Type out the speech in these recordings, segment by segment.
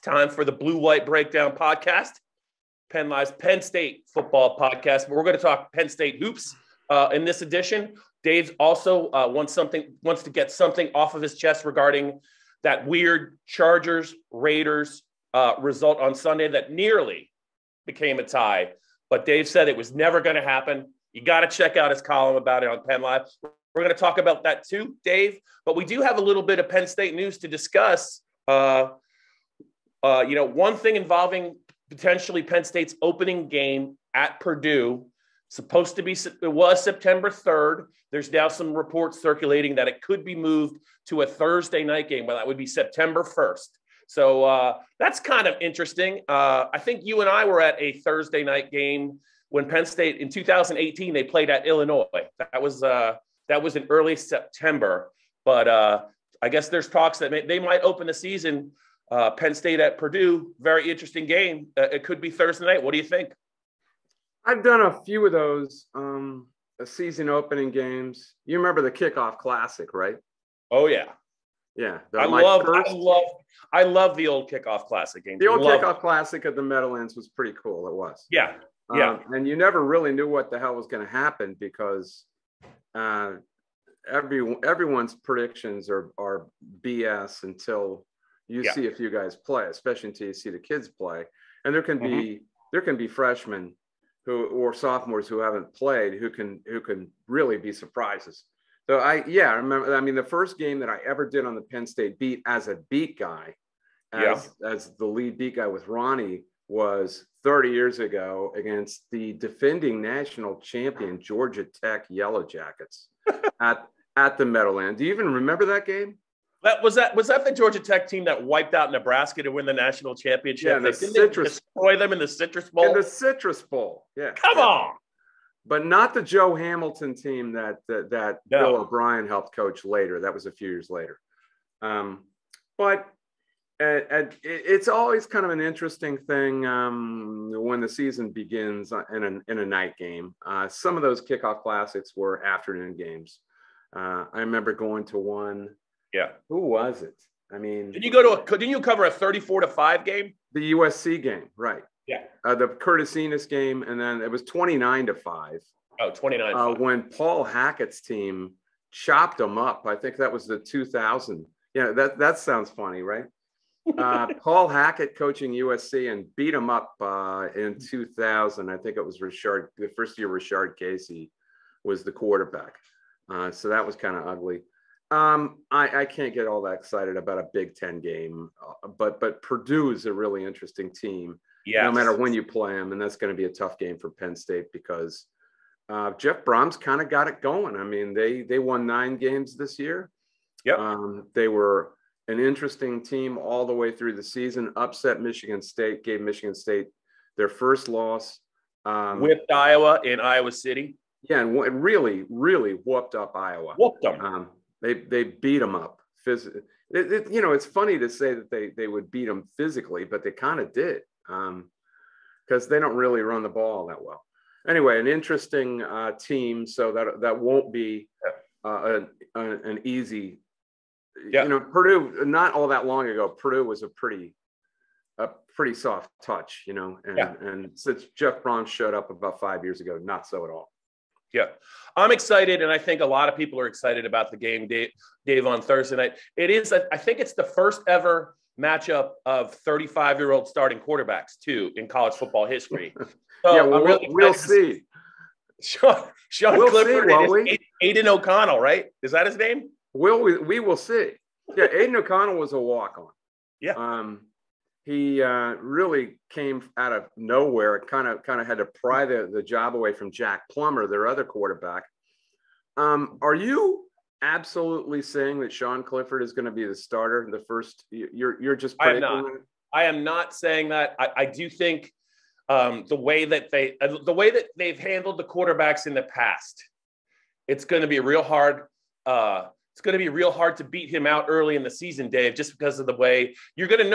Time for the Blue White Breakdown podcast, PennLive's Penn State football podcast. We're going to talk Penn State hoops in this edition. Dave also wants to get something off of his chest regarding that weird Chargers-Raiders result on Sunday that nearly became a tie. But Dave said it was never going to happen. You got to check out his column about it on PennLive. We're going to talk about that too, Dave. But we do have a little bit of Penn State news to discuss. One thing involving potentially Penn State's opening game at Purdue, it was September 3rd. There's now some reports circulating that it could be moved to a Thursday night game, but that would be September 1st. So that's kind of interesting. I think you and I were at a Thursday night game when Penn State in 2018, they played at Illinois. That was in early September, but I guess there's talks that they might open the season. Penn State at Purdue, very interesting game. It could be Thursday night. What do you think? I've done a few of those season opening games. You remember the Kickoff Classic, right? Oh yeah, yeah. I love the old Kickoff Classic games. The old Kickoff Classic at the Meadowlands was pretty cool. It was. Yeah. And you never really knew what the hell was going to happen because everyone's predictions are BS until you see a few guys play, especially until you see the kids play. And there can be freshmen or sophomores who haven't played who can really be surprises. So I remember. I mean, the first game that I ever did on the Penn State beat as a beat guy, as the lead beat guy with Ronnie, was 30 years ago against the defending national champion Georgia Tech Yellow Jackets at the Meadowlands. Do you even remember that game? Was that the Georgia Tech team that wiped out Nebraska to win the national championship? Yeah, Didn't they destroy them in the Citrus Bowl? In the Citrus Bowl, yeah. Come on. But not the Joe Hamilton team that Bill O'Brien helped coach later. That was a few years later. But it's always kind of an interesting thing when the season begins in a night game. Some of those kickoff classics were afternoon games. I remember going to one. Yeah. Who was it? I mean, didn't you cover a 34-5 game? The USC game, right? Yeah. The Curtis Enos game, and then it was 29-5. Oh, 29-5. When Paul Hackett's team chopped them up. I think that was the 2000. Yeah, that sounds funny, right? Paul Hackett coaching USC and beat them up in 2000. I think it was the first year Rashard Casey was the quarterback. So that was kind of ugly. I can't get all that excited about a Big Ten game, but Purdue is a really interesting team. Yes. No matter when you play them, and that's going to be a tough game for Penn State because Jeff Brom's kind of got it going. I mean, they won 9 games this year. Yep. They were an interesting team all the way through the season. Upset Michigan State, gave Michigan State their first loss. Whipped Iowa in Iowa City. Yeah, and really, really whooped up Iowa. Whooped them. They beat them up physically. It's funny to say that they would beat them physically, but they kind of did because they don't really run the ball that well. Anyway, an interesting team, so that won't be an easy. Yeah. Purdue. Not all that long ago, Purdue was a pretty soft touch. And since Jeff Brom showed up about 5 years ago, not so at all. Yeah, I'm excited, and I think a lot of people are excited about the game, Dave, on Thursday night. It is, I think it's the first ever matchup of 35-year-old starting quarterbacks, too, in college football history. So yeah, we'll see. Sean we'll Clifford see, and Aiden O'Connell, right? Is that his name? We will see. Yeah, Aiden O'Connell was a walk-on. Yeah. He really came out of nowhere. Kind of had to pry the job away from Jack Plummer, their other quarterback. Are you absolutely saying that Sean Clifford is going to be the starter? The first, you're just predicting that? I am not saying that. I do think the way that they've handled the quarterbacks in the past, it's going to be real hard. It's going to be real hard to beat him out early in the season, Dave, just because of the way you're going to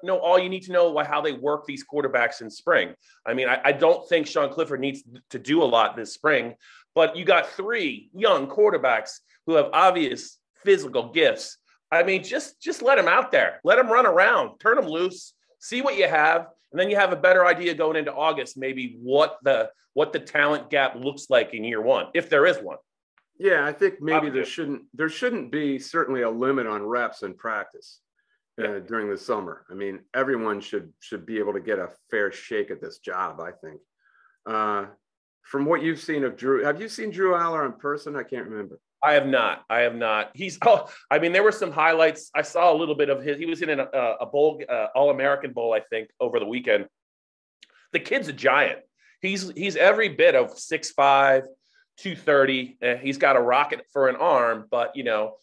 know all you need to know how they work these quarterbacks in spring. I mean, I don't think Sean Clifford needs to do a lot this spring, but you got 3 young quarterbacks who have obvious physical gifts, I mean, just let him out there. Let him run around. Turn him loose. See what you have. And then you have a better idea going into August, maybe what the talent gap looks like in year one, if there is one. Yeah, I think maybe there shouldn't be certainly a limit on reps in practice during the summer. I mean, everyone should be able to get a fair shake at this job, I think. From what you've seen of Drew, have you seen Drew Aller in person? I can't remember. I have not. I mean, there were some highlights. I saw a little bit of his. He was in a bowl, All-American Bowl, I think, over the weekend. The kid's a giant. He's every bit of 6'5", 230. He's got a rocket for an arm, but, you know,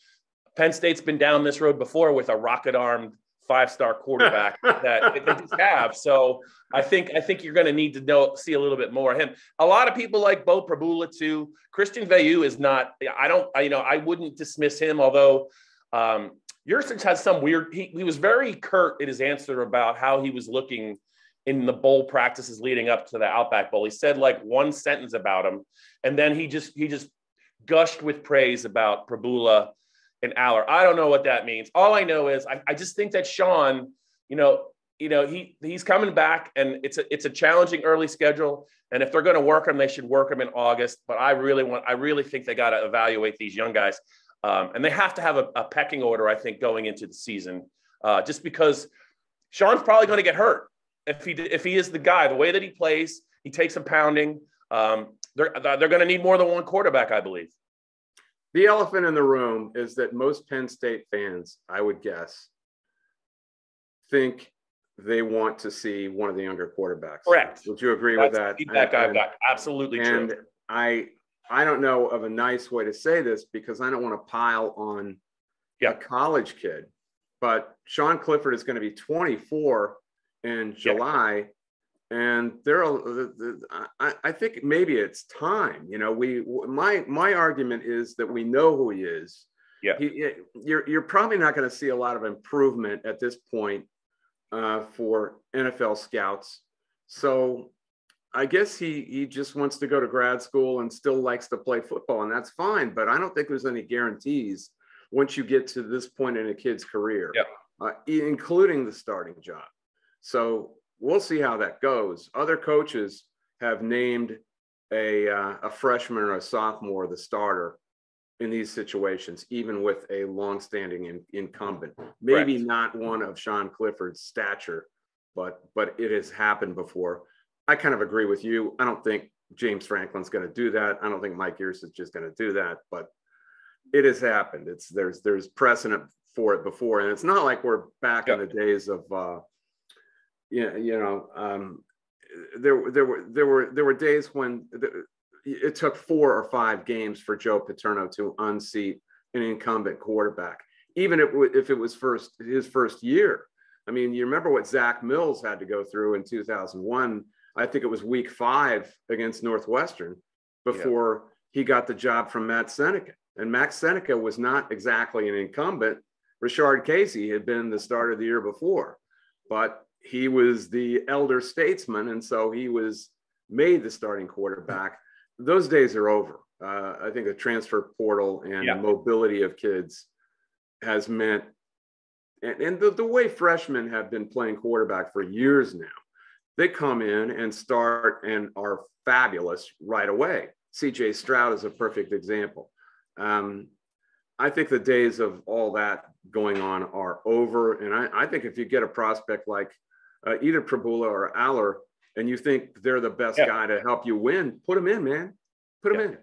Penn State's been down this road before with a rocket-armed 5-star quarterback that they just have. So I think you're going to need to see a little bit more of him. A lot of people like Bo Prabula too. Christian Veilleux is not. I wouldn't dismiss him. Although Yurcich has some weird. He was very curt in his answer about how he was looking in the bowl practices leading up to the Outback Bowl. He said like one sentence about him, and then he just gushed with praise about Prabula and Aller. I don't know what that means. All I know is I just think that Sean, he's coming back, and it's a challenging early schedule. And if they're going to work him, they should work him in August. But I really think they got to evaluate these young guys, and they have to have a pecking order, I think, going into the season, just because Sean's probably going to get hurt if he is the guy. The way that he plays, he takes a pounding. They're going to need more than one quarterback, I believe. The elephant in the room is that most Penn State fans, I would guess, think they want to see one of the younger quarterbacks. Correct. Would you agree with that? Feedback I've got. Absolutely true. And I don't know of a nice way to say this because I don't want to pile on a college kid, but Sean Clifford is going to be 24 in July. And I think maybe it's time. You know, my argument is that we know who he is. Yeah, you're probably not going to see a lot of improvement at this point for NFL scouts. So I guess he just wants to go to grad school and still likes to play football, and that's fine. But I don't think there's any guarantees once you get to this point in a kid's career, including the starting job. So we'll see how that goes. Other coaches have named a freshman or a sophomore the starter in these situations, even with a longstanding incumbent. Maybe not one of Sean Clifford's stature, but it has happened before. I kind of agree with you. I don't think James Franklin's going to do that. I don't think Mike Yurcich is just going to do that, but it has happened. There's precedent for it before, and it's not like we're back in the days of there were days when it took 4 or 5 games for Joe Paterno to unseat an incumbent quarterback, even if it was his first year. I mean, you remember what Zach Mills had to go through in 2001. I think it was week 5 against Northwestern before he got the job from Matt Seneca. And Matt Seneca was not exactly an incumbent. Rashard Casey had been the starter the year before, but he was the elder statesman, and so he was made the starting quarterback. Those days are over. I think the transfer portal and mobility of kids has meant, and the way freshmen have been playing quarterback for years now, they come in and start and are fabulous right away. CJ Stroud is a perfect example. I think the days of all that going on are over, and I think if you get a prospect like either Prabula or Aller, and you think they're the best guy to help you win, put him in, man. Put him in.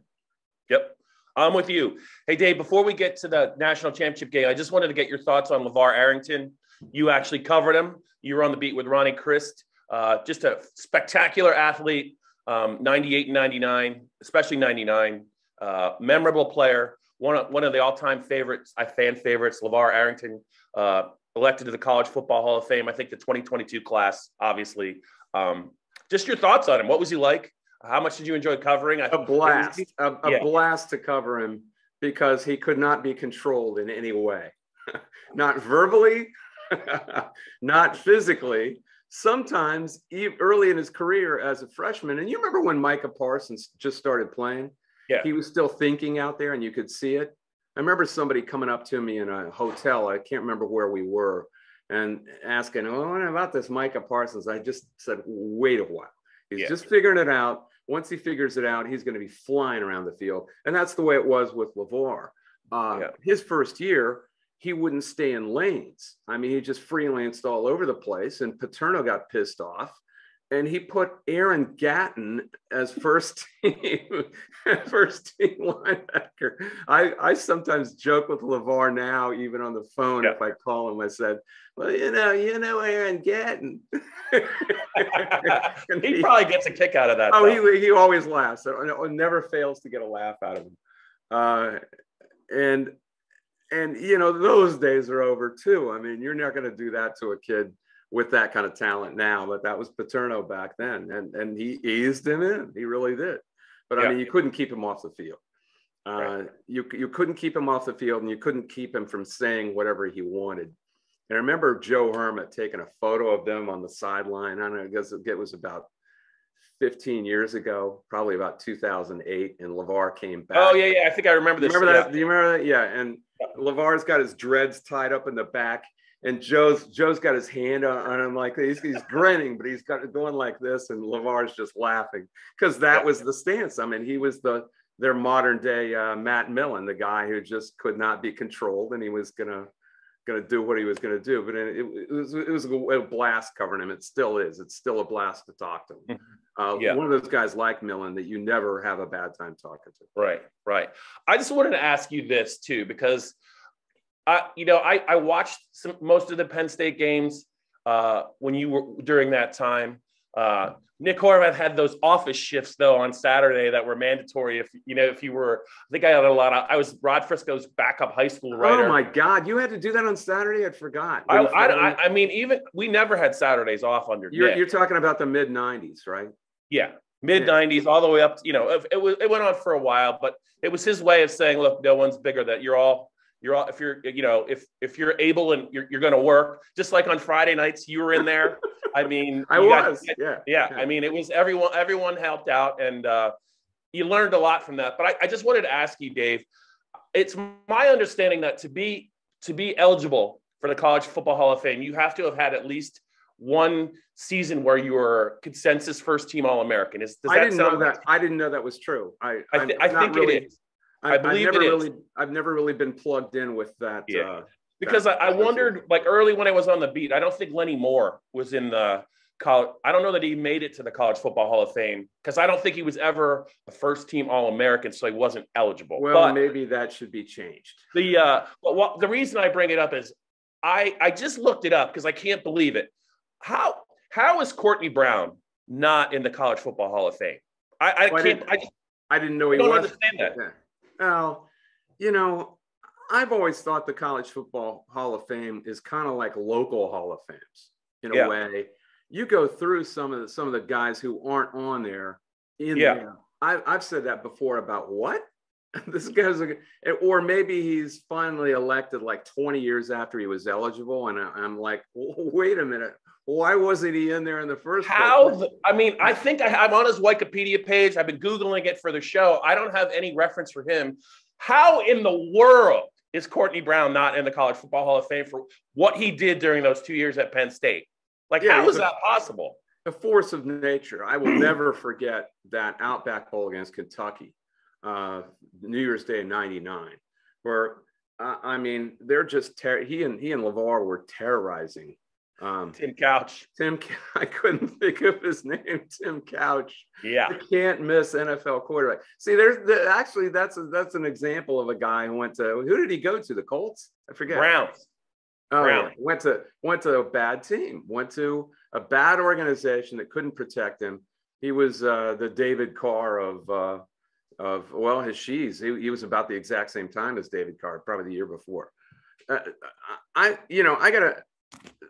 Yep. I'm with you. Hey, Dave, before we get to the national championship game, I just wanted to get your thoughts on LaVar Arrington. You actually covered him. You were on the beat with Ronnie Christ. Just a spectacular athlete, 98 and 99, especially 99. Memorable player. One of the all-time favorites, fan favorites, LaVar Arrington, elected to the College Football Hall of Fame. I think the 2022 class, obviously. Just your thoughts on him. What was he like? How much did you enjoy covering? A blast. A blast to cover him because he could not be controlled in any way. Not verbally, not physically. Sometimes early in his career as a freshman, and you remember when Micah Parsons just started playing? Yeah. He was still thinking out there and you could see it. I remember somebody coming up to me in a hotel. I can't remember where we were, and asking, "Oh, what about this Micah Parsons?" I just said, "Wait a while. He's just figuring it out. Once he figures it out, he's going to be flying around the field." And that's the way it was with LaVar. His first year, he wouldn't stay in lanes. I mean, he just freelanced all over the place, and Paterno got pissed off. And he put Aaron Gatton as first team linebacker. I sometimes joke with LaVar now, even on the phone, if I call him. I said, "Well, you know Aaron Gatton." He probably gets a kick out of that. Oh, he always laughs. It never fails to get a laugh out of him. And you know, those days are over too. I mean, you're not going to do that to a kid with that kind of talent now, but that was Paterno back then, and he eased him in. He really did. But I mean, you couldn't keep him off the field. You couldn't keep him off the field, and you couldn't keep him from saying whatever he wanted. And I remember Joe Hermit taking a photo of them on the sideline. I don't know, I guess it was about 15 years ago, probably about 2008, and LaVar came back. Oh yeah, I think I remember this. Remember that? Do you remember that? Yeah, and LaVar's got his dreads tied up in the back. And Joe's got his hand on him like he's grinning, but he's got it going like this, and LaVar's just laughing because that was the stance. I mean, he was their modern day Matt Millen, the guy who just could not be controlled, and he was gonna do what he was gonna do. But it was a blast covering him. It still is. It's still a blast to talk to him. One of those guys like Millen that you never have a bad time talking to. Right. I just wanted to ask you this too, because I watched most of the Penn State games when you were during that time. Nick Horvath had those office shifts though on Saturday that were mandatory. If you were, I think I had I was Rod Frisco's backup high school writer. Oh my God, you had to do that on Saturday? I forgot. I mean, even we never had Saturdays off under Nick. You're talking about the mid '90s, right? Yeah, mid '90s all the way up. It went on for a while, but it was his way of saying, look, no one's bigger. That you're all if you're able and you're going to work, just like on Friday nights you were in there. I mean, yeah. I mean, it was everyone helped out, and you learned a lot from that. But I just wanted to ask you, Dave, it's my understanding that to be eligible for the College Football Hall of Fame, you have to have had at least one season where you were consensus first team All-American. I didn't know that was true. I think it is. I believe it is. I've never really been plugged in with that. Yeah. Because I wondered, like early when I was on the beat, I don't think Lenny Moore was in the college. I don't know that he made it to the College Football Hall of Fame because I don't think he was ever a first team All-American, so he wasn't eligible. Well, but maybe that should be changed. The reason I bring it up is I just looked it up because I can't believe it. How is Courtney Brown not in the College Football Hall of Fame? I didn't know he was. I don't understand that. Yeah. Well, I've always thought the College Football Hall of Fame is kind of like local Hall of Fames in a way. You go through some of the guys who aren't on there. There. I've said that before about what this guy's, or maybe he's finally elected like 20 years after he was eligible, and I'm like, wait a minute. Why wasn't he in there in the first place? I think I'm on his Wikipedia page. I've been Googling it for the show. I don't have any reference for him. How in the world is Courtney Brown not in the College Football Hall of Fame for what he did during those 2 years at Penn State? How is that possible? A force of nature. I will never forget that Outback Bowl against Kentucky, New Year's Day in '99, where, they're just, he and LaVar were terrorizing Tim Couch. I couldn't think of his name. Tim Couch. Yeah. You can't miss NFL quarterback. See, that's an example of a guy who who did he go to? The Colts? I forget. Browns. Oh, Browns. Went to a bad team. Went to a bad organization that couldn't protect him. He was the David Carr of his Shees. He was about the exact same time as David Carr, probably the year before.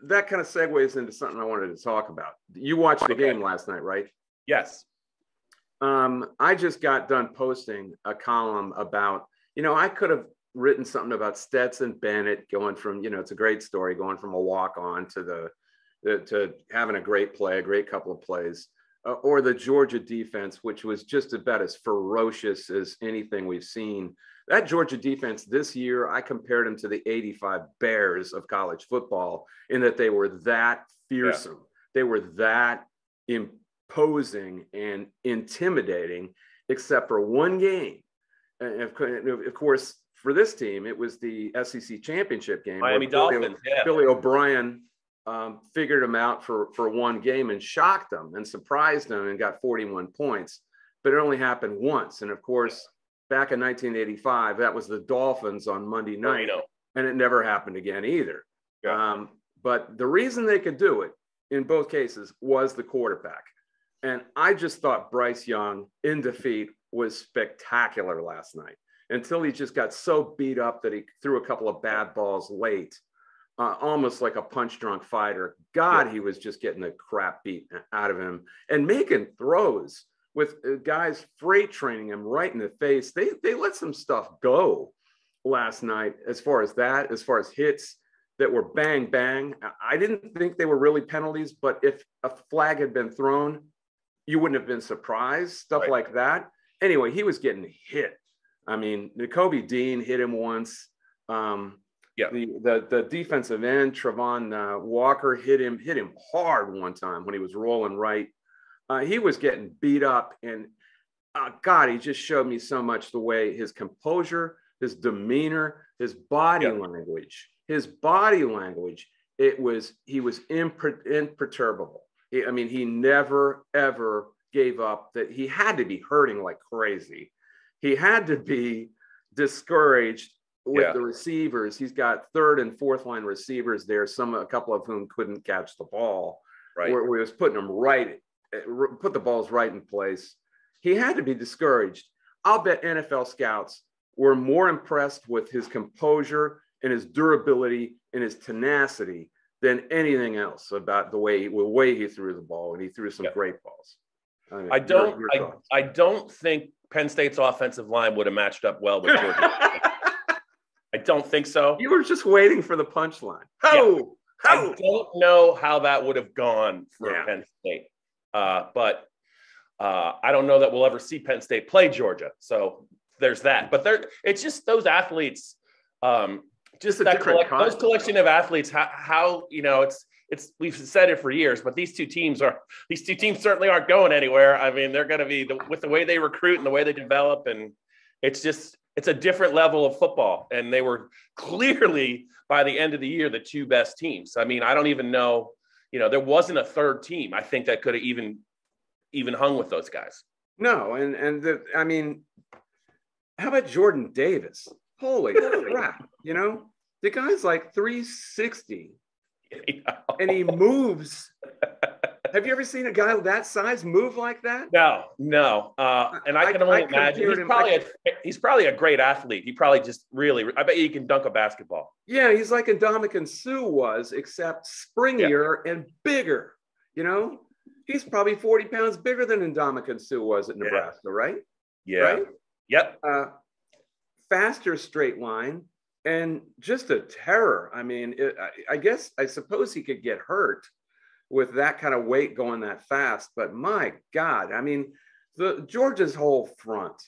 That kind of segues into something I wanted to talk about. You watched the game last night, right? Yes. I just got done posting a column about, I could have written something about Stetson Bennett going from, it's a great story, going from a walk-on to having a great play, a great couple of plays. or the Georgia defense, which was just about as ferocious as anything we've seen. That Georgia defense this year, I compared them to the '85 Bears of college football in that they were that fearsome. Yeah. They were that imposing and intimidating, except for one game. And of course, for this team, it was the SEC championship game. Miami Dolphins, Billy O'Brien figured them out for one game and shocked them and surprised them and got 41 points. But it only happened once. And of course, back in 1985, that was the Dolphins on Monday night. And it never happened again either. Yeah. But the reason they could do it in both cases was the quarterback. And I just thought Bryce Young in defeat was spectacular last night until he just got so beat up that he threw a couple of bad balls late. Almost like a punch-drunk fighter. God, yeah. He was just getting the crap beat out of him and making throws with guys freight training him right in the face. They let some stuff go last night as far as hits that were bang, bang. I didn't think they were really penalties, but if a flag had been thrown, you wouldn't have been surprised, stuff right. Like that. Anyway, he was getting hit. I mean, Nakobe Dean hit him once. Yeah. The defensive end, Travon Walker, hit him hard one time when he was rolling right. He was getting beat up, and God, he just showed me so much the way his composure, his demeanor, his body language. He was imperturbable. He never ever gave up. That he had to be hurting like crazy. He had to be discouraged. With the receivers, he's got third and fourth line receivers there, a couple of whom couldn't catch the ball. Right. Where he was putting them put the balls right in place. He had to be discouraged. I'll bet NFL scouts were more impressed with his composure and his durability and his tenacity than anything else about the way he threw the ball, and he threw some great balls. I don't think Penn State's offensive line would have matched up well with Georgia. I don't think so. You were just waiting for the punchline. I don't know how that would have gone for Penn State. But I don't know that we'll ever see Penn State play Georgia. So there's that. But it's just those athletes, those collection of athletes, how it's we've said it for years, but these two teams certainly aren't going anywhere. I mean, they're going to be with the way they recruit and the way they develop, and it's a different level of football. And they were clearly, by the end of the year, the two best teams. I mean, I don't even know, there wasn't a third team, I think, that could have even hung with those guys. No. How about Jordan Davis? Holy crap. The guy's like 360 and he moves. Have you ever seen a guy that size move like that? No. And I can only imagine he's probably a great athlete. He probably just I bet you he can dunk a basketball. Yeah, he's like Ndamukong Suh was, except springier and bigger. He's probably 40 pounds bigger than Ndamukong Suh was at Nebraska, right? Yeah. Right? Yep. Faster straight line and just a terror. I suppose he could get hurt with that kind of weight going that fast, but my God, the Georgia's whole front,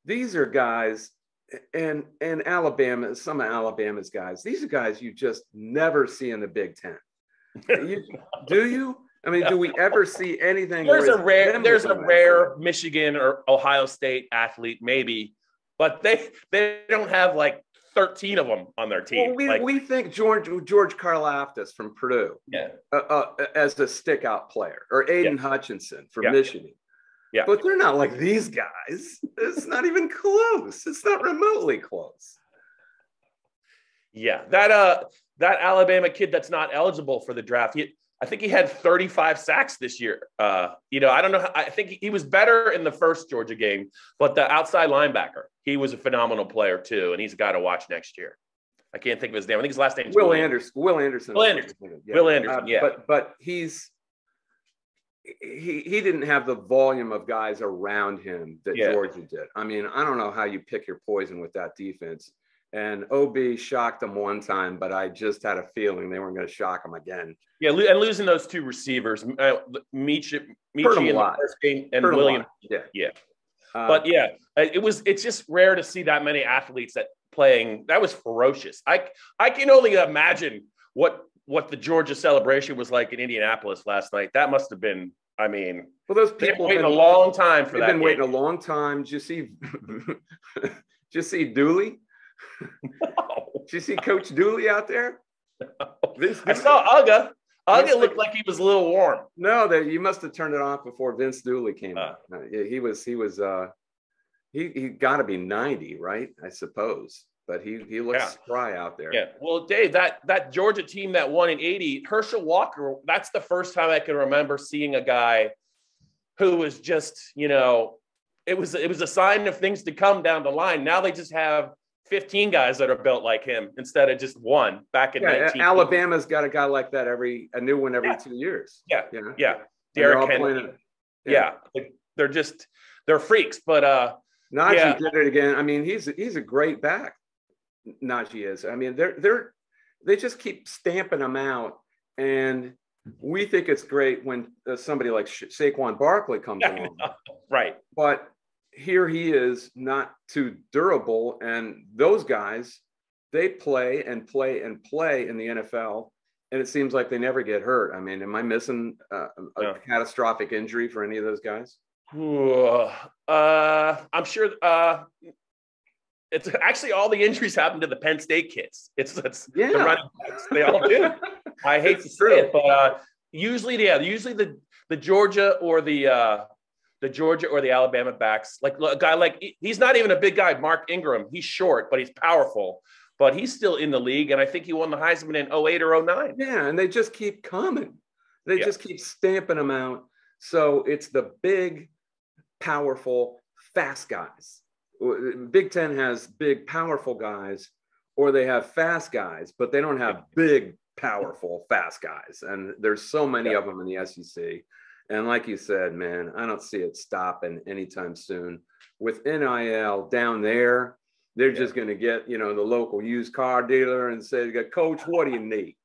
these are guys, and Alabama, some of Alabama's guys, these are guys you just never see in the Big Ten. Do you? Do we ever see anything? There's a rare Michigan or Ohio State athlete, maybe, but they don't have like 13 of them on their team. Well, we think George Karlaftis from Purdue as a stick-out player, or Aiden Hutchinson from Michigan. Yeah. But they're not like these guys. It's not even close. It's not remotely close. Yeah. That Alabama kid that's not eligible for the draft, I think he had 35 sacks this year. I don't know. I think he was better in the first Georgia game, but the outside linebacker, he was a phenomenal player too, and he's got to watch next year. I can't think of his name. I think his last name is Will Anderson. Will Anderson. Yeah. But he didn't have the volume of guys around him that Georgia did. I don't know how you pick your poison with that defense. And OB shocked them one time, but I just had a feeling they weren't going to shock them again. Yeah, and losing those two receivers, Michi in the first game and Williams. Yeah. But yeah, it's just rare to see that many athletes that playing. That was ferocious. I can only imagine what the Georgia celebration was like in Indianapolis last night. That must have been, I mean, well, those people waiting a long time for that. They've been waiting a long time. Did you see Dooley? No. Did you see Coach Dooley out there? I saw Uga. Uga looked like he was a little warm. No, you must have turned it off before Vince Dooley came out. He got to be 90, right? I suppose, but he looks spry out there. Yeah. Well, Dave, that Georgia team that won in '80, Herschel Walker. That's the first time I can remember seeing a guy who was just, it was a sign of things to come down the line. Now they just have 15 guys that are built like him instead of just one back in 19. Alabama's got a guy like that a new one every 2 years. Yeah. Derrick Henry. They're freaks, but Najee did it again. I mean, he's a great back. Najee is. I mean, they just keep stamping him out, and we think it's great when somebody like Saquon Barkley comes along. Right. But here he is, not too durable, and those guys, they play and play and play in the NFL, and it seems like they never get hurt. I mean, am I missing a catastrophic injury for any of those guys? I'm sure. It's actually all the injuries happen to the Penn State kids. It's the running backs. They all do. I hate to say it, but usually the Georgia or the Alabama backs, like a guy like, he's not even a big guy, Mark Ingram. He's short, but he's powerful. But he's still in the league, and I think he won the Heisman in 08 or 09. Yeah, and they just keep coming. They just keep stamping them out. So it's the big, powerful, fast guys. Big Ten has big, powerful guys, or they have fast guys, but they don't have big, powerful, fast guys. And there's so many of them in the SEC. And like you said, man, I don't see it stopping anytime soon. With NIL down there, they're just going to get, the local used car dealer and say, Coach, what do you need?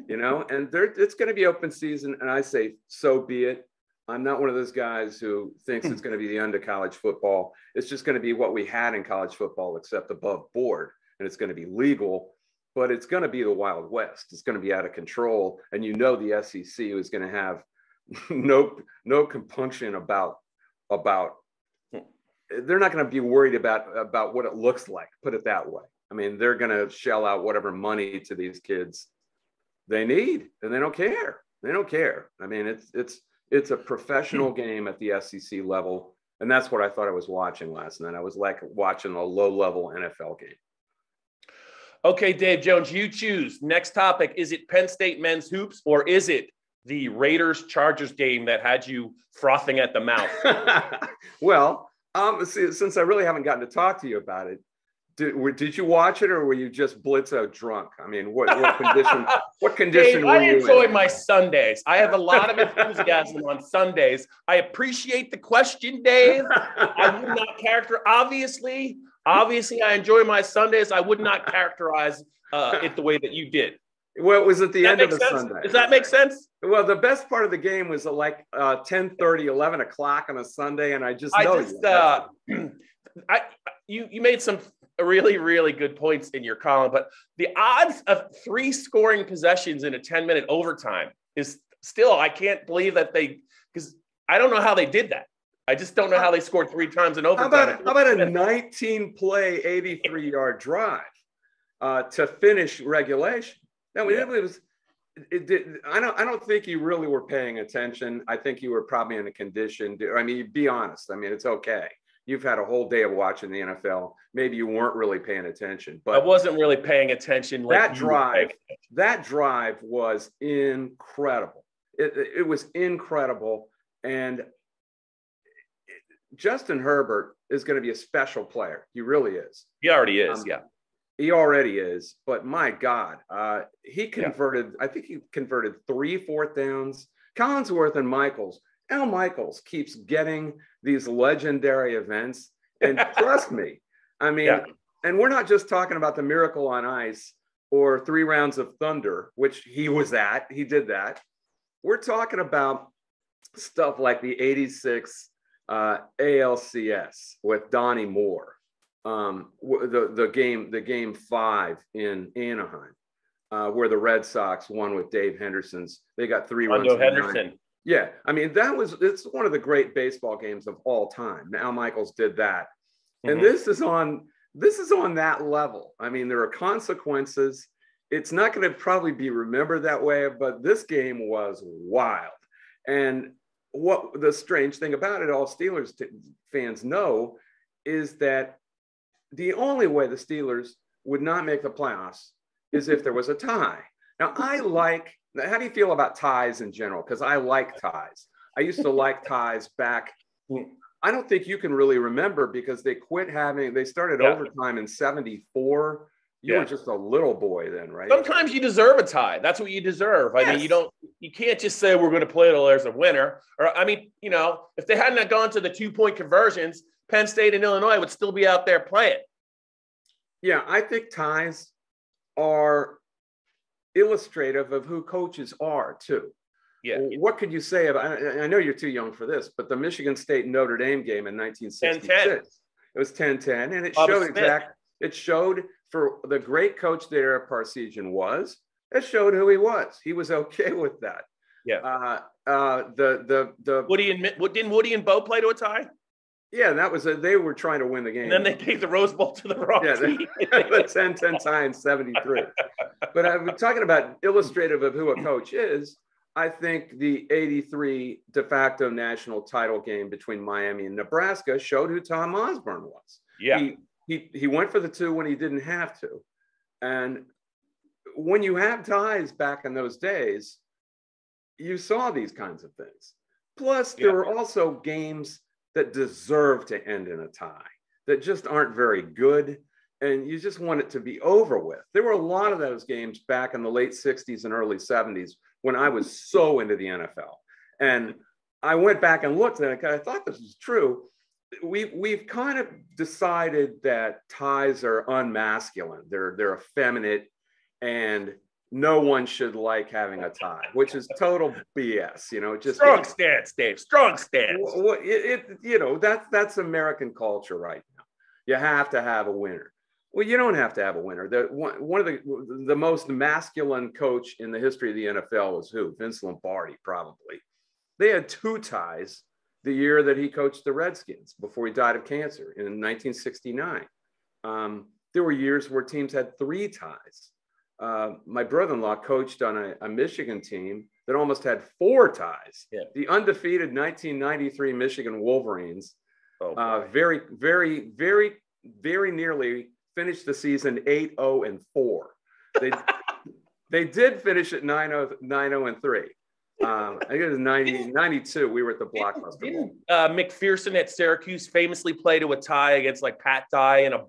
And it's going to be open season. And I say, so be it. I'm not one of those guys who thinks it's going to be the end of college football. It's just going to be what we had in college football, except above board. And it's going to be legal, but it's going to be the Wild West. It's going to be out of control. And the SEC is going to have no compunction about they're not going to be worried about what it looks like, put it that way. I mean, they're going to shell out whatever money to these kids they need, and they don't care. I mean, it's a professional game at the SEC level, and that's what I thought I was watching last night. I was like watching a low-level NFL game. Okay, Dave Jones, you choose. Next topic, is it Penn State men's hoops, or is it the Raiders-Chargers game that had you frothing at the mouth? Well, since I really haven't gotten to talk to you about it, did you watch it, or were you just blitzo drunk? I mean, what condition? What condition Dave, were you in? I enjoy my Sundays. I have a lot of enthusiasm on Sundays. I appreciate the question, Dave. I would not obviously, I enjoy my Sundays. I would not characterize it the way that you did. Well, it was at the end of the Sunday. Does that make sense? Well, the best part of the game was like 10:30, 11 o'clock on a Sunday, and you made some really, really good points in your column, but the odds of 3 scoring possessions in a 10-minute overtime is still, I can't believe that because I don't know how they did that. I just don't know how they scored 3 times in overtime. How about a 19-play, 83-yard drive to finish regulation? No, I don't think you really were paying attention. I think you were probably in a condition. I mean, be honest. I mean, it's okay. You've had a whole day of watching the NFL. Maybe you weren't really paying attention. But I wasn't really paying attention. That drive was incredible. It was incredible. And Justin Herbert is going to be a special player. He really is. He already is, He already is. But my God, he converted, I think he converted 3 fourth downs. Collinsworth and Michaels. Al Michaels keeps getting these legendary events. And trust me, I mean, And we're not just talking about the Miracle on Ice or 3 Rounds of Thunder, which he was at. He did that. We're talking about stuff like the 86 ALCS with Donnie Moore, the game 5 in Anaheim, where the Red Sox won with Dave Henderson's. They got 3 runs. Henderson. Yeah, I mean, it's one of the great baseball games of all time. Al Michaels did that. And this is on that level. I mean, there are consequences. It's not going to probably be remembered that way, but this game was wild. And what the strange thing about it, all Steelers fans know, is that the only way the Steelers would not make the playoffs is if there was a tie. Now, how do you feel about ties in general? Because I like ties. I used to like ties back. I don't think you can really remember because they started overtime in 74. You were just a little boy then, right? Sometimes you deserve a tie. That's what you deserve. I mean, you can't just say we're going to play till there's a winner. Or, I mean, if they hadn't gone to the 2-point conversions, Penn State and Illinois would still be out there playing. Yeah, I think ties are illustrative of who coaches are too. Yeah. What could you say about, I know you're too young for this, but the Michigan State Notre Dame game in 1966, it was 10-10, and it showed for the great coach that Eric Parsegian was, it showed who he was. He was okay with that. Yeah. Didn't Woody and Bo play to a tie? Yeah, that was they were trying to win the game. And then they gave the Rose Bowl to the wrong team. The 10-10 tie in 73. But I'm talking about illustrative of who a coach is. I think the 83 de facto national title game between Miami and Nebraska showed who Tom Osborne was. Yeah. He went for the 2 when he didn't have to. And when you have ties back in those days, you saw these kinds of things. Plus, there were also games that deserve to end in a tie, that just aren't very good, and you just want it to be over with. There were a lot of those games back in the late 60s and early 70s when I was so into the NFL. And I went back and looked at it, I thought this was true. We've kind of decided that ties are unmasculine. They're effeminate, and no one should like having a tie, which is total BS. Just strong stance, Dave. Strong stance. That's American culture right now. You have to have a winner. Well, you don't have to have a winner. One of the most masculine coach in the history of the NFL was who? Vince Lombardi, probably. They had 2 ties the year that he coached the Redskins before he died of cancer in 1969. There were years where teams had 3 ties. My brother-in-law coached on a Michigan team that almost had 4 ties. Yeah. The undefeated 1993 Michigan Wolverines very, very, very, very nearly finished the season 8-0-4. They did finish at 9-0-3. I think it was 92. We were at the Blockbuster. Didn't McPherson at Syracuse famously play to a tie against like Pat Dye in a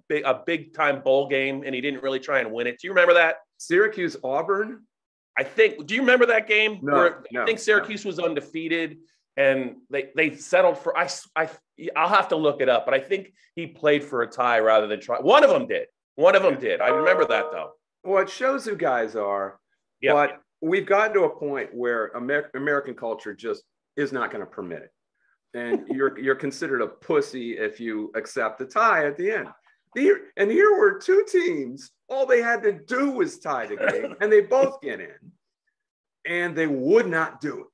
big time bowl game, and he didn't really try and win it? Do you remember that? Syracuse Auburn? I think. Do you remember that game? No. I think Syracuse was undefeated, and they settled for. I'll have to look it up, but I think he played for a tie rather than try. One of them did. I remember that though. Well, it shows who guys are. Yeah. But we've gotten to a point where American culture just is not going to permit it. And you're considered a pussy if you accept the tie at the end. Here were 2 teams. All they had to do was tie the game, and they both get in. And they would not do it.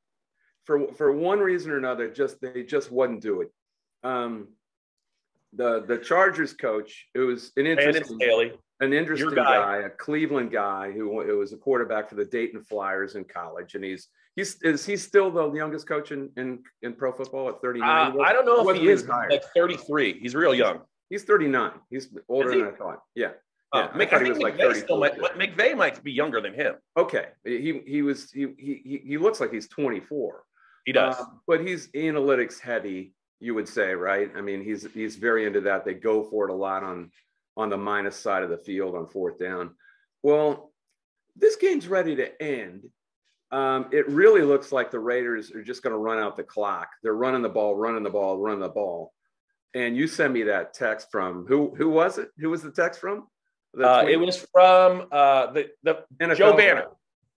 For one reason or another, they just wouldn't do it. The Chargers coach, it was an interesting guy, a Cleveland guy who was a quarterback for the Dayton Flyers in college, and is he still the youngest coach in pro football at 39? I don't know if he is like 33. He's real young. He's 39. He's older than I thought. Yeah. I thought he was like 34. McVay might be younger than him. Okay, he looks like he's 24. He does, but he's analytics heavy, you would say, right? I mean, he's very into that. They go for it a lot on the minus side of the field on 4th down. Well, this game's ready to end. It really looks like the Raiders are just going to run out the clock. They're running the ball. and you sent me that text from who was it? Who was the text from? It was from the Joe Banner.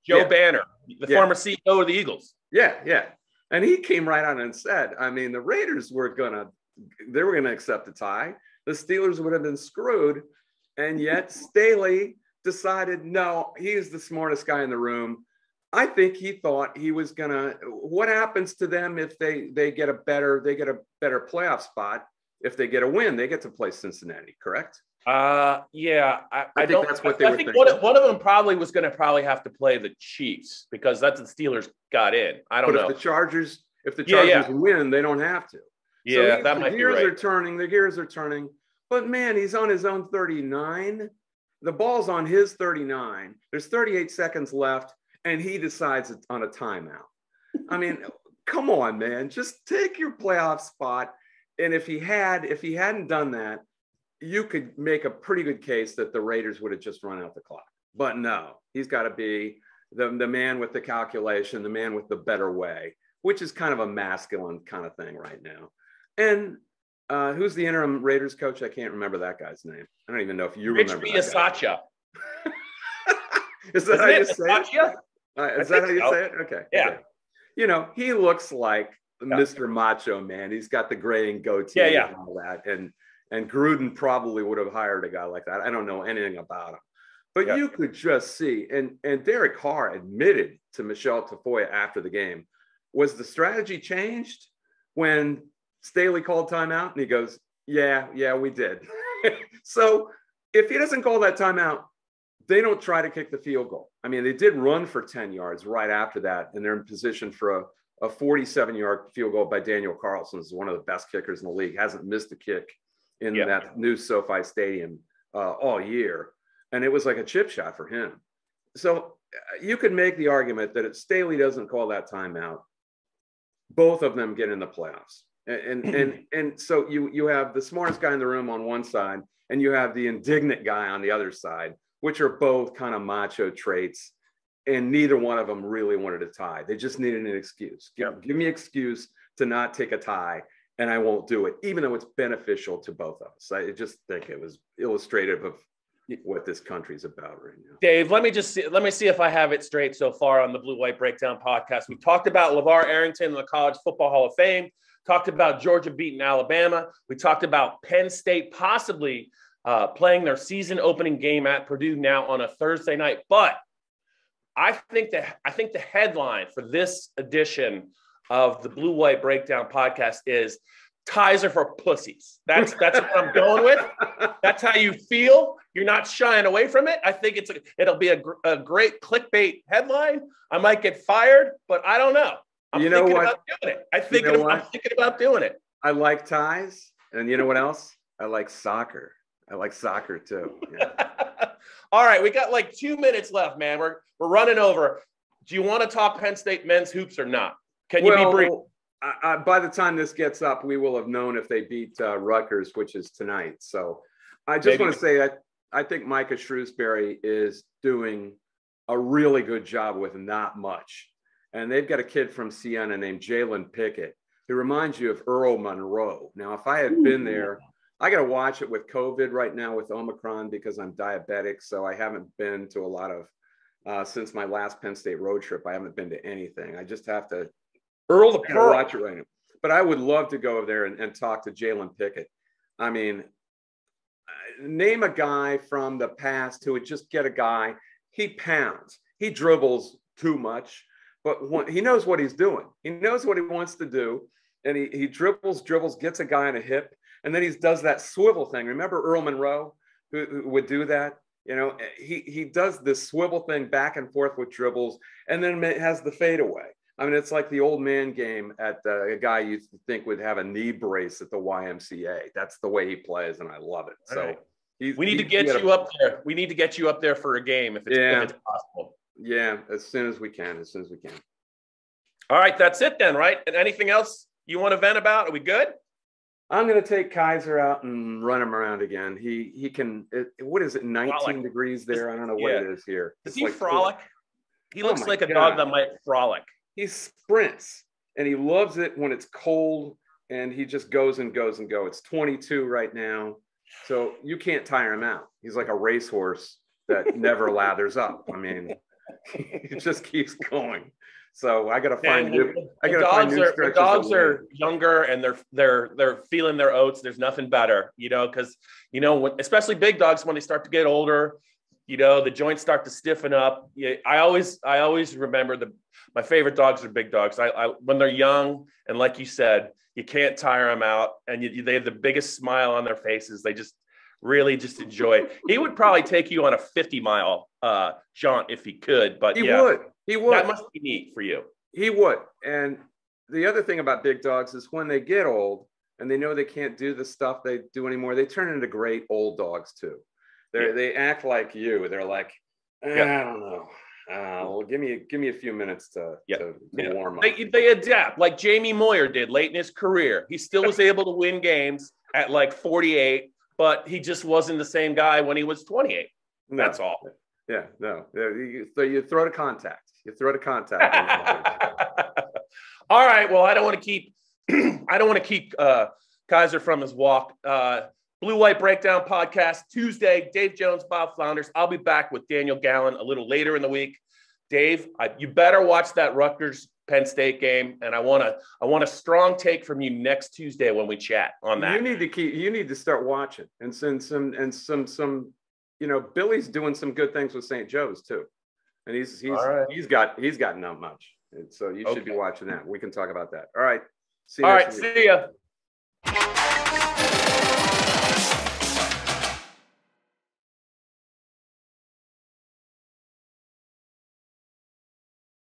Joe Banner, the former CEO of the Eagles. Yeah. And he came right out and said, I mean, the Raiders were gonna accept a tie. The Steelers would have been screwed. And yet Staley decided, no, he is the smartest guy in the room. I think he thought he was gonna. What happens to them if they get a better playoff spot? If they get a win, they get to play Cincinnati, correct? Yeah. I think that's what they were thinking. One of them probably was going to have to play the Chiefs because that's the Steelers got in. I don't know. But if the Chargers win, they don't have to. Yeah, so that might be right. The gears are turning. But man, he's on his own 39. The ball's on his 39. There's 38 seconds left, and he decides on a timeout. I mean, come on, man. Just take your playoff spot. And if he hadn't done that, you could make a pretty good case that the Raiders would have just run out the clock. But no, he's got to be the man with the calculation, the man with the better way, which is kind of a masculine kind of thing right now. And who's the interim Raiders coach? I can't remember that guy's name. I don't even know if you remember that Bisaccia. Is that how you say it? Is that how you say it? Okay. Yeah. Okay. You know, he looks like Mr. Macho Man. He's got the graying goatee and all that. And Gruden probably would have hired a guy like that. I don't know anything about him. But you could just see, and Derek Carr admitted to Michelle Tafoya after the game, was the strategy changed when Staley called timeout? And he goes, yeah, we did. So if he doesn't call that timeout, they don't try to kick the field goal. I mean, they did run for 10 yards right after that, and they're in position for a 47-yard field goal by Daniel Carlson, who's one of the best kickers in the league, hasn't missed a kick in that new SoFi Stadium all year. And it was like a chip shot for him. So you could make the argument that if Staley doesn't call that timeout, both of them get in the playoffs. And so you have the smartest guy in the room on one side, and you have the indignant guy on the other side, which are both kind of macho traits. And neither one of them really wanted a tie. They just needed an excuse. Give me an excuse to not take a tie, and I won't do it, even though it's beneficial to both of us. I just think it was illustrative of what this country's about right now. Dave, let me see if I have it straight so far on the Blue White Breakdown podcast. We talked about LaVar Arrington in the College Football Hall of Fame, talked about Georgia beating Alabama. We talked about Penn State possibly playing their season opening game at Purdue now on a Thursday night. But I think the headline for this edition of the Blue White Breakdown podcast is ties are for pussies. That's what I'm going with. That's how you feel. You're not shying away from it. I think it'll be a great clickbait headline. I might get fired, but I don't know. I'm thinking about doing it. I'm thinking about doing it. I like ties, and you know what else? I like soccer. I like soccer too. Yeah. All right, we got like 2 minutes left, man. We're running over. Do you want to talk Penn State men's hoops or not? Can you be brief? By the time this gets up, we will have known if they beat Rutgers, which is tonight. So I just want to say that I think Micah Shrewsbury is doing a really good job with not much. And they've got a kid from Siena named Jalen Pickett, who reminds you of Earl Monroe. Now, if I had been there, I got to watch it with COVID right now with Omicron because I'm diabetic. So I haven't been to a lot of, since my last Penn State road trip, I haven't been to anything. I just have to watch it right now. But I would love to go over there and talk to Jalen Pickett. I mean, name a guy from the past who would just get a guy. He pounds. He dribbles too much, but he knows what he's doing. He knows what he wants to do. And he dribbles, gets a guy on a hip. And then he does that swivel thing. Remember Earl Monroe who would do that? You know, he does this swivel thing back and forth with dribbles, and then it has the fadeaway. I mean, it's like the old man game at a guy you think would have a knee brace at the YMCA. That's the way he plays, and I love it. So we need to get you up there. We need to get you up there for a game if it's possible. Yeah, as soon as we can. All right, that's it then, right? And anything else you want to vent about? Are we good? I'm going to take Kaiser out and run him around again. He can, what is it, 19 frolic. Degrees there? I don't know what it is here. Does he frolic? He looks like a dog that might frolic. He sprints, and he loves it when it's cold and he just goes and goes and goes. It's 22 right now, so you can't tire him out. He's like a racehorse that never lathers up. I mean, he just keeps going. So I got to find new. The dogs are younger and they're feeling their oats. There's nothing better, because especially big dogs, when they start to get older, the joints start to stiffen up. I always remember my favorite dogs are big dogs. When they're young, and like you said, you can't tire them out, and they have the biggest smile on their faces. They just really just enjoy it. He would probably take you on a 50-mile jaunt if he could, but he would. That must be neat for you. He would. And the other thing about big dogs is when they get old and they know they can't do the stuff they do anymore, they turn into great old dogs too. They act like you. They're like, I don't know. Well, give me a few minutes to warm up. They adapt, like Jamie Moyer did late in his career. He still was able to win games at like 48, but he just wasn't the same guy when he was 28. No. That's all. Yeah, no. You throw to contact. You throw to contact. All right. Well, I don't want to keep Kaiser from his walk. Blue White Breakdown podcast Tuesday. Dave Jones, Bob Flounders. I'll be back with Daniel Gallen a little later in the week. Dave, you better watch that Rutgers Penn State game, and I want a strong take from you next Tuesday when we chat on that. You need to start watching and some. Billy's doing some good things with St. Joe's too, and he's got not much, and so you should be watching that. We can talk about that. All right, see you. See ya.